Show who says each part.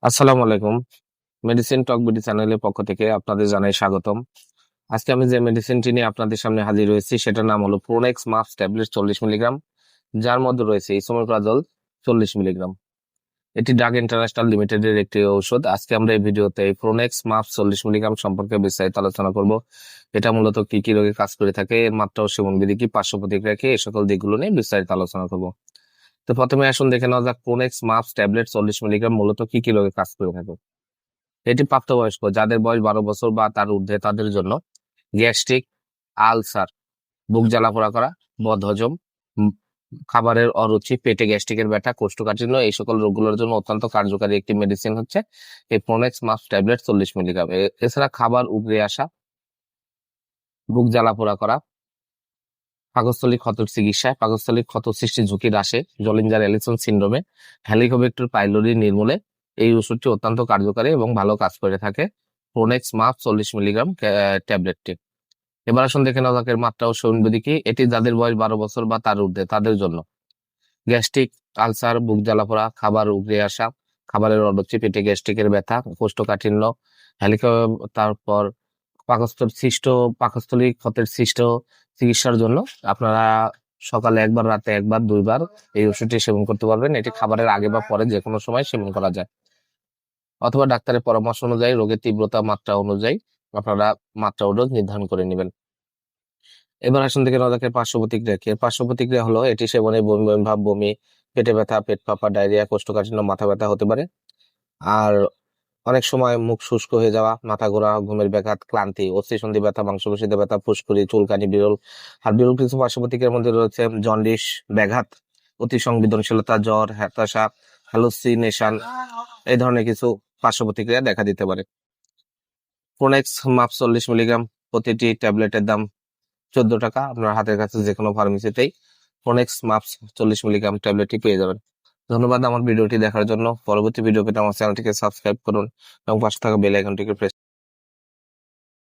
Speaker 1: আসসালামু আলাইকুম। মেডিসিন টক বিডি চ্যানেলের পক্ষ থেকে আপনাদের জানাই স্বাগতম। আজকে আমি যে মেডিসিনটি নিয়ে আপনাদের সামনে হাজির হয়েছি সেটার নাম হলো প্রোনেক্স মাপস ট্যাবলেট 40 মিলিগ্রাম, যার মধ্যে রয়েছে ইসোমেপ্রাজল 40 মিলিগ্রাম। এটি ড্রাগ ইন্টারন্যাশনাল লিমিটেডের একটি ঔষধ। আজকে আমরা এই ভিডিওতে এই প্রোনেক্স মাপস 40 মিলিগ্রাম সম্পর্কে বিস্তারিত আলোচনা করব। এটা মূলত কি কি রোগে কাজ করে থাকে, এর মাত্রা ও সেবনবিধি কি, পার্শ্ব প্রতিক্রিয়া কি, এই সকল দিকগুলো নিয়ে বিস্তারিত আলোচনা করব। তো প্রথমে আসুন দেখে নেওয়া যাক প্রোনেক্স মাপস ট্যাবলেট 40 মিলিগ্রাম মূলত কি কি রোগে কাজ করে থাকে। এটি প্রাপ্তবয়স্ক যাদের বয়স 12 বছর বা তার ঊর্ধ্বে তাদের জন্য গ্যাস্ট্রিক, আলসার, বুক জ্বালাপোড়া করা, বদহজম, উম, খাবারের অরুচি, পেটে গ্যাস্ট্রিকের ব্যথা, কোষ্ঠকাঠিন্য, এই সকল রোগগুলোর জন্য অত্যন্ত কার্যকারী একটি মেডিসিন হচ্ছে এই প্রোনেক্স মাস ট্যাবলেট 40 মিলিগ্রাম। এছাড়া খাবার উগরে আসা, বুক জ্বালাপোড়া করা, পাকস্থলী ক্ষতর চিকিৎসায়, পাকস্থলী ক্ষত সৃষ্টির ঝুঁকি হ্রাসে, জলিঞ্জার এলিসন সিন্ড্রোমে, হেলিকোব্যাক্টর পাইলোরি নির্মূলে এই ওষুধটি অত্যন্ত কার্যকারী এবং ভালো কাজ করে থাকে প্রোনেক্স মাস 40 মিলিগ্রাম ট্যাবলেটটি। এবার আসুন দেখে নেওয়া যাক এর মাত্রা ও সেবনবিধি কি। এটি যাদের বয়স 12 বছর বা তার ঊর্ধ্বে তাদের জন্য গ্যাস্ট্রিক, আলসার, বুক জ্বালাপোড়া, খাবার উগরে আসা, খাবারের অরুচি, পেটে গ্যাস্ট্রিকের ব্যথা, কোষ্ঠকাঠিন্য, হেলিকো তারপর পাকস্থলী ক্ষতের সৃষ্ট চিকিৎসার জন্য আপনারা সকালে একবার, রাতে একবার, 2 বার এই ওষুধটি সেবন করতে পারবেন। এটি খাবারের আগে বা পরে যে কোনো সময় সেবন করা যায়, অথবা ডাক্তারের পরামর্শ অনুযায়ী রোগের তীব্রতা মাত্রা অনুযায়ী আপনারা মাত্রা ও ডোজ নির্ধারণ করে নেবেন। এবার আসুন থেকে নজাকের পার্শ্ব প্রতিক্রিয়া কি। এর পার্শ্ব প্রতিক্রিয়া হলো এটি সেবনে বমি বমি ভাব, বমি, পেটে ব্যথা, পেট ফাঁপা, ডায়রিয়া, কোষ্ঠকাঠিন্য, মাথা ব্যথা হতে পারে। আর অনেক সময় মুখ শুষ্ক হয়ে যাওয়া, মাথা ঘোরা, ঘুমের ব্যাঘাত, ক্লান্তি, অস্থিসন্ধি ব্যথা, মাংসপেশিতে ব্যথা, ফুসকুড়ি, চুলকানি, বিরল। আর বিরল কিছু পার্শ্ব প্রতিক্রিয়ার মধ্যে রয়েছে জন্ডিস, ব্যাঘাত, অতি সংবেদনশীলতা, জ্বর, হতাশা, হ্যালুসিনেশন, এই ধরনের কিছু পার্শ্ব প্রতিক্রিয়া দেখা দিতে পারে। প্রোনেক্স মাপ 40 মিলিগ্রাম প্রতিটি ট্যাবলেটের দাম 14 টাকা। আপনার হাতের কাছে যে কোনো ফার্মেসিতেই প্রোনেক্স মাপস 40 মিলিগ্রাম ট্যাবলেটটি পেয়ে যাবেন। ধন্যবাদ আমার ভিডিওটি দেখার জন্য। পরবর্তী ভিডিও পেতে আমার চ্যানেলটিকে সাবস্ক্রাইব করুন এবং পাশে থাকা বেল আইকনটিকে প্রেস